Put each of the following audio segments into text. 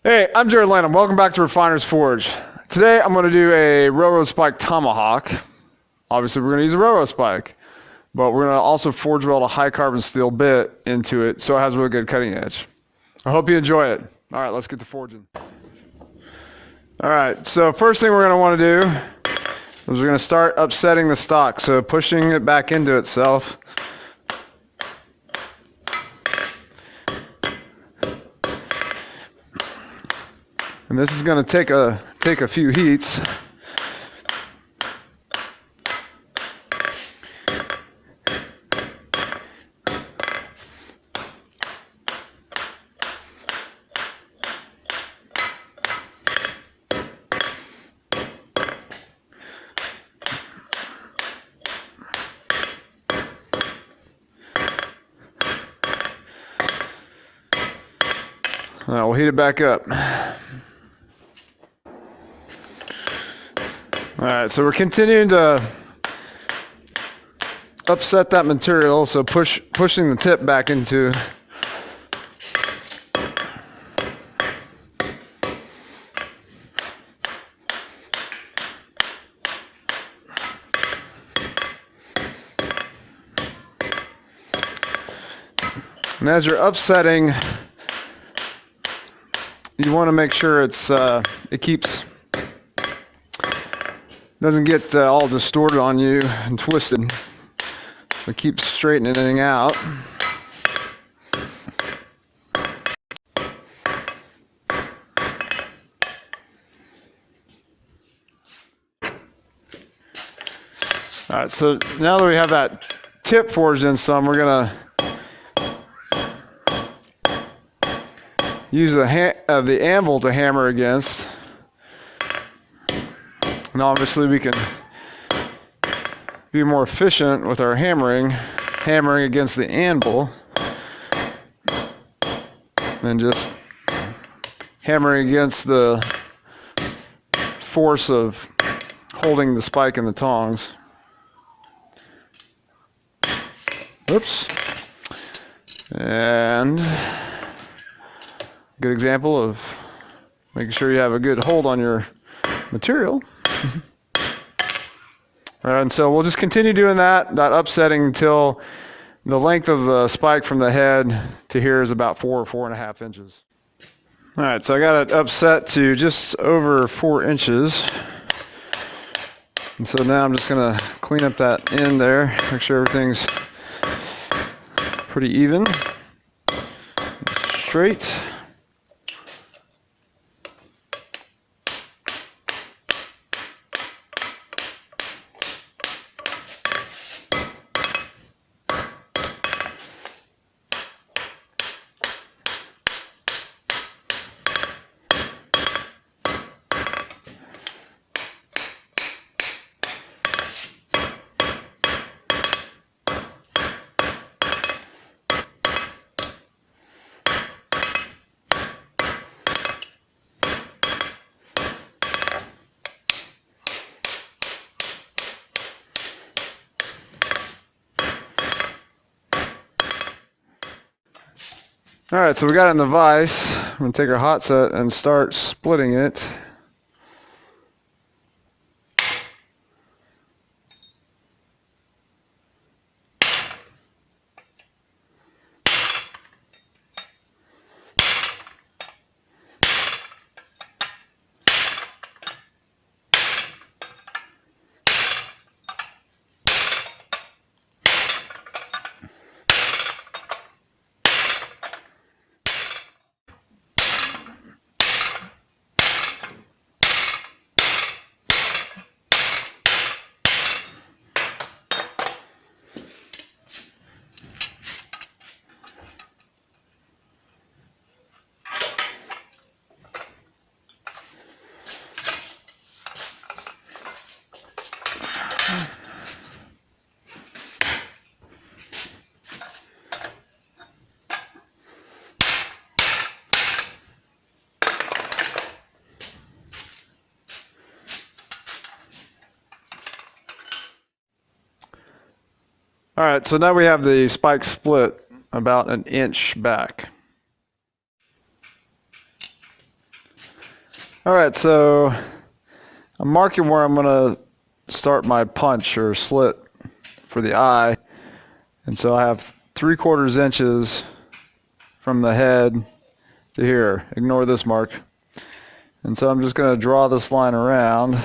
Hey, I'm Jared Lanham. Welcome back to Refiner's Forge. Today I'm going to do a railroad spike tomahawk. Obviously we're going to use a railroad spike, but we're going to also forge weld a high carbon steel bit into it so it has a really good cutting edge. I hope you enjoy it. All right, let's get to forging. All right, so first thing we're going to want to do is we're going to start upsetting the stock, so pushing it back into itself. And this is going to take a few heats. All right, we'll heat it back up. Alright, so we're continuing to upset that material, so pushing the tip back into. And as you're upsetting, you want to make sure it doesn't get all distorted on you and twisted. So keep straightening it out. Alright, so now that we have that tip forged in some, we're going to use the anvil to hammer against. And obviously we can be more efficient with our hammering against the anvil than just hammering against the force of holding the spike in the tongs. Oops. And good example of making sure you have a good hold on your material. And so we'll just continue doing that upsetting until the length of the spike from the head to here is about 4.5 inches. All right, so I got it upset to just over 4 inches. And so now I'm just going to clean up that end there, make sure everything's pretty even, straight. All right, so we got it in the vise. I'm going to take our hot set and start splitting it. All right, so now we have the spike split about 1 inch back. All right, so I'm marking where I'm going to start my punch or slit for the eye. And so I have 3/4 inches from the head to here. Ignore this mark. And so I'm just going to draw this line around.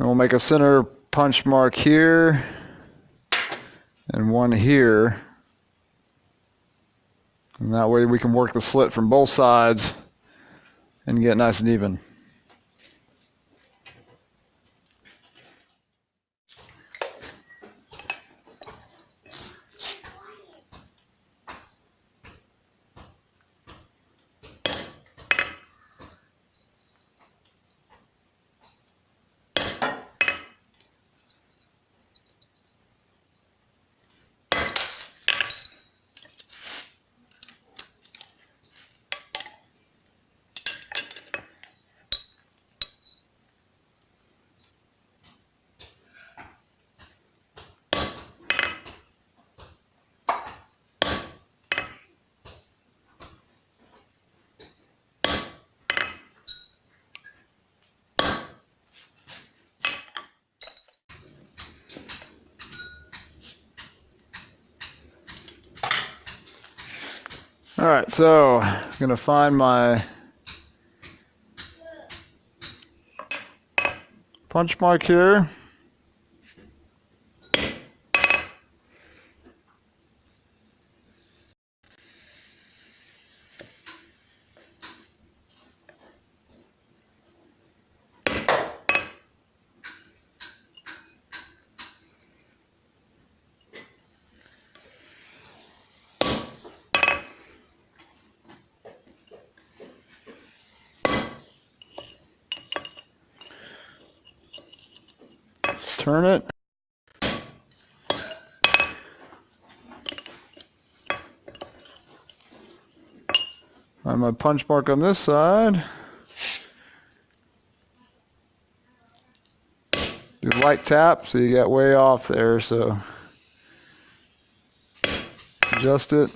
And we'll make a center punch mark here and one here. And that way we can work the slit from both sides and get nice and even. All right, so I'm going to find my punch mark here. Turn it. Find my punch mark on this side. Do a light tap, so you got way off there, so adjust it.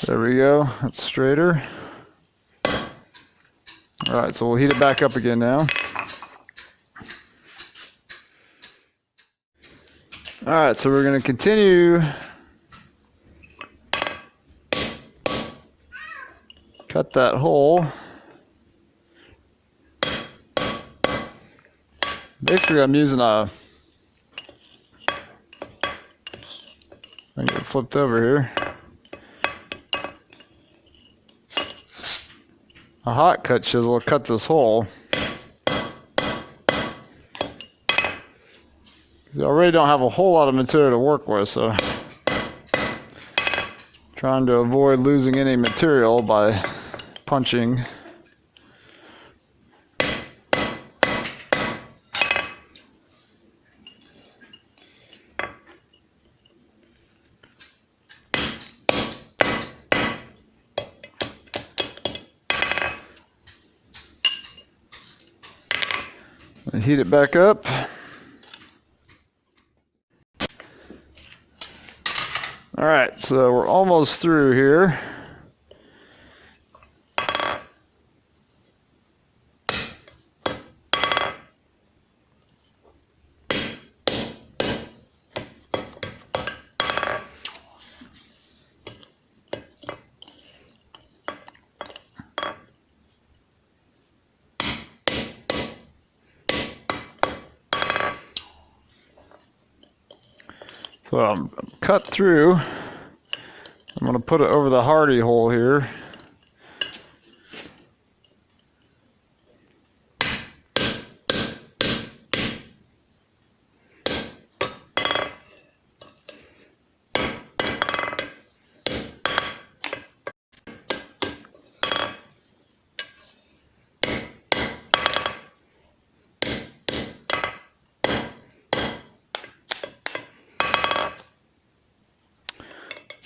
There we go, that's straighter. All right, so we'll heat it back up again now. All right, so we're going to continue. Cut that hole. Basically, I'm using a, I get it flipped over here. A hot cut chisel will cut this hole. I already don't have a whole lot of material to work with, so trying to avoid losing any material by punching. And heat it back up. All right, so we're almost through here. So I'm cut through. I'm going to put it over the hardy hole here.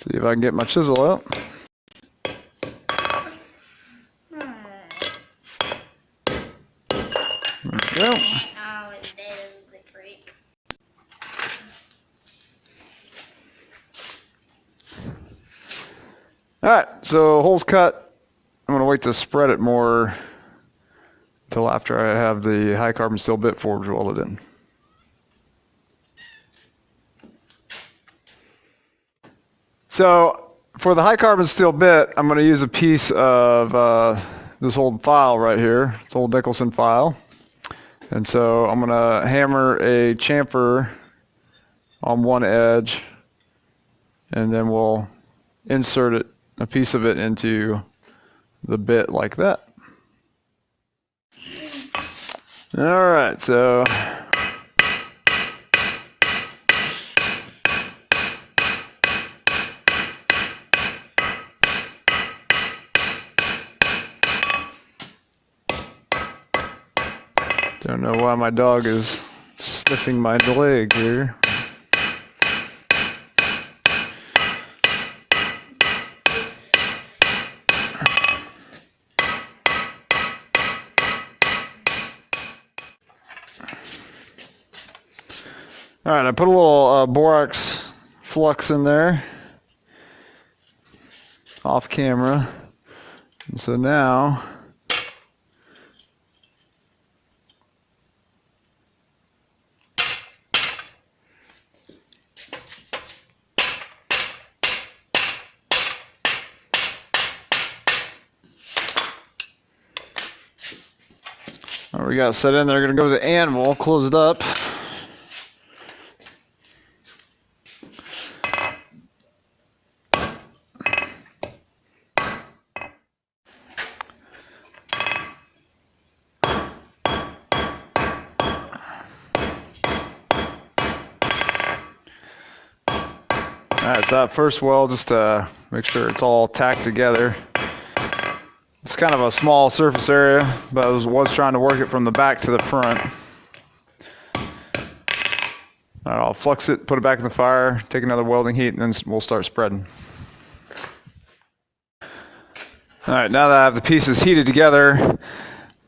See if I can get my chisel out. There we go. Alright, so hole's cut. I'm going to wait to spread it more until after I have the high carbon steel bit forge welded in. So for the high carbon steel bit, I'm going to use a piece of this old file right here. It's old Nicholson file. And so I'm going to hammer a chamfer on one edge, and then we'll insert it, a piece of it, into the bit like that. Alright, so don't know why my dog is sniffing my leg here. Alright, I put a little borax flux in there off camera. And so now we got it set in there. Going to go to the anvil, close it up. Alright, so that first weld, just to make sure it's all tacked together. It's kind of a small surface area, but I was trying to work it from the back to the front. Alright, I'll flux it, put it back in the fire, take another welding heat, and then we'll start spreading. Alright, now that I have the pieces heated together,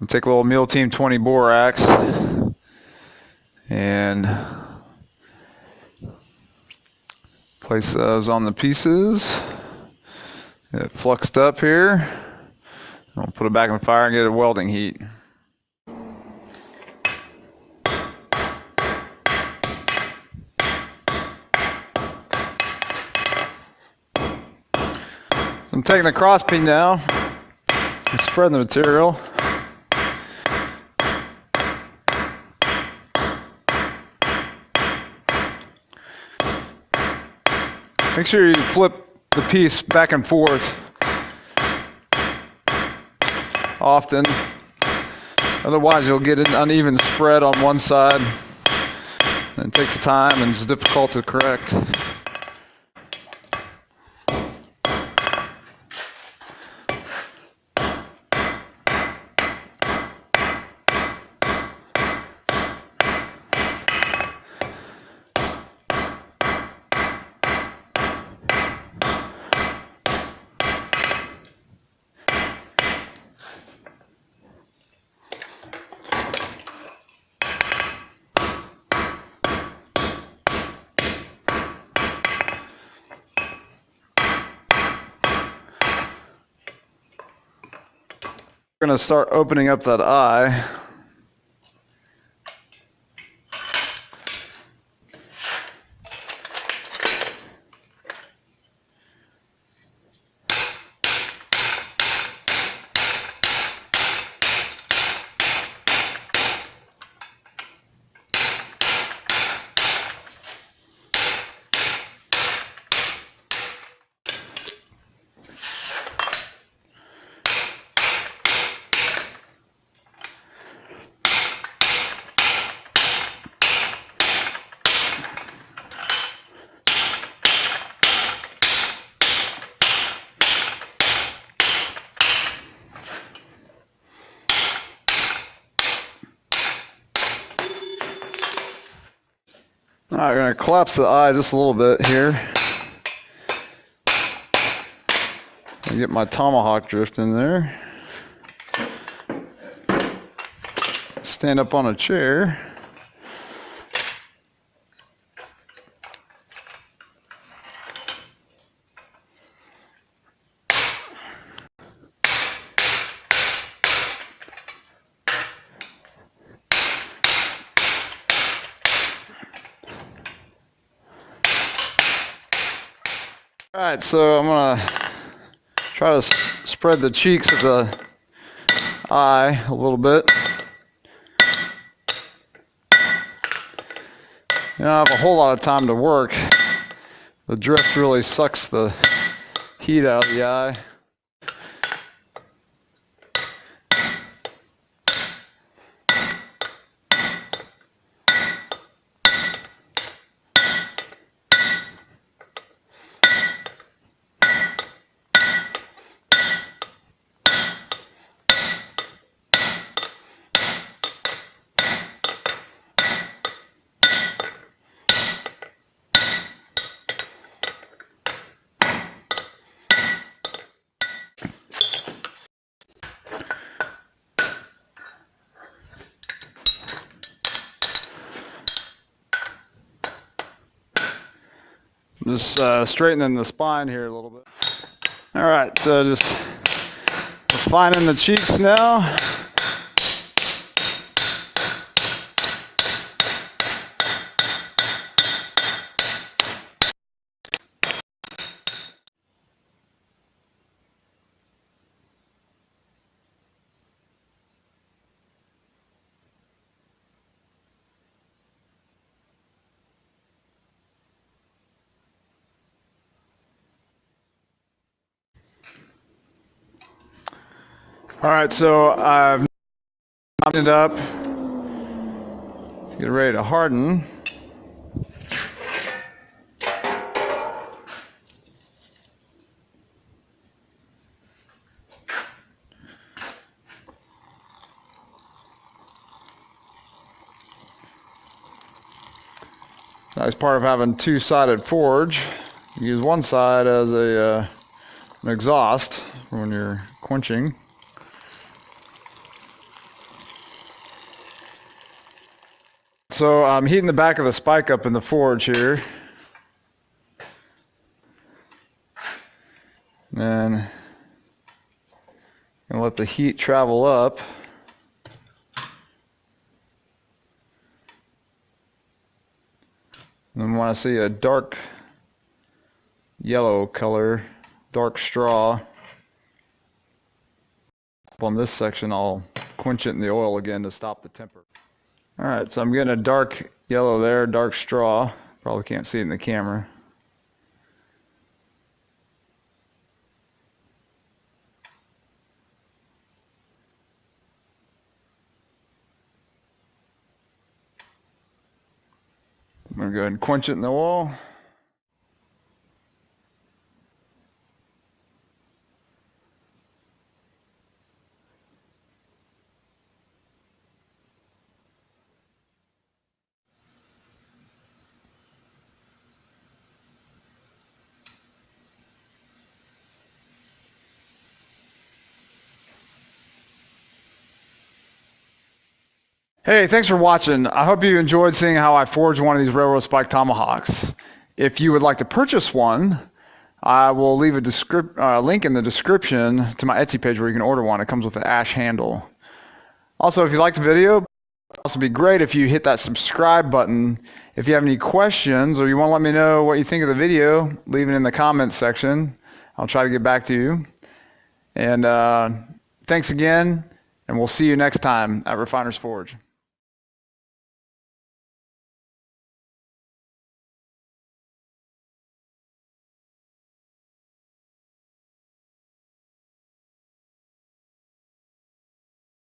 I'll take a little Meal Team 20 borax and place those on the pieces. Get it fluxed up here. I'll put it back in the fire and get a welding heat. So I'm taking the crosspeen now and spreading the material. Make sure you flip the piece back and forth often, otherwise you'll get an uneven spread on one side, and it takes time and it's difficult to correct. We're going to start opening up that eye. Alright, we're going to collapse the eye just a little bit here. Get my Tomahawk drift in there. Stand up on a chair. Alright, so I'm going to try to spread the cheeks of the eye a little bit. You don't have a whole lot of time to work. The drift really sucks the heat out of the eye. Just straightening the spine here a little bit. Alright, so just refining the cheeks now. Alright, so I've knocked it up to get ready to harden. Nice part of having two-sided forge. You use one side as an exhaust when you're quenching. So I'm heating the back of the spike up in the forge here. And let the heat travel up. And then when I see a dark yellow color, dark straw on this section, I'll quench it in the oil again to stop the temper. Alright, so I'm getting a dark yellow there, dark straw. Probably can't see it in the camera. I'm going to go ahead and quench it in the oil. Hey, thanks for watching. I hope you enjoyed seeing how I forged one of these railroad spike tomahawks. If you would like to purchase one, I will leave a link in the description to my Etsy page where you can order one. It comes with an ash handle. Also, if you liked the video, it would also be great if you hit that subscribe button. If you have any questions or you want to let me know what you think of the video, leave it in the comments section. I'll try to get back to you. And thanks again, and we'll see you next time at Refiner's Forge.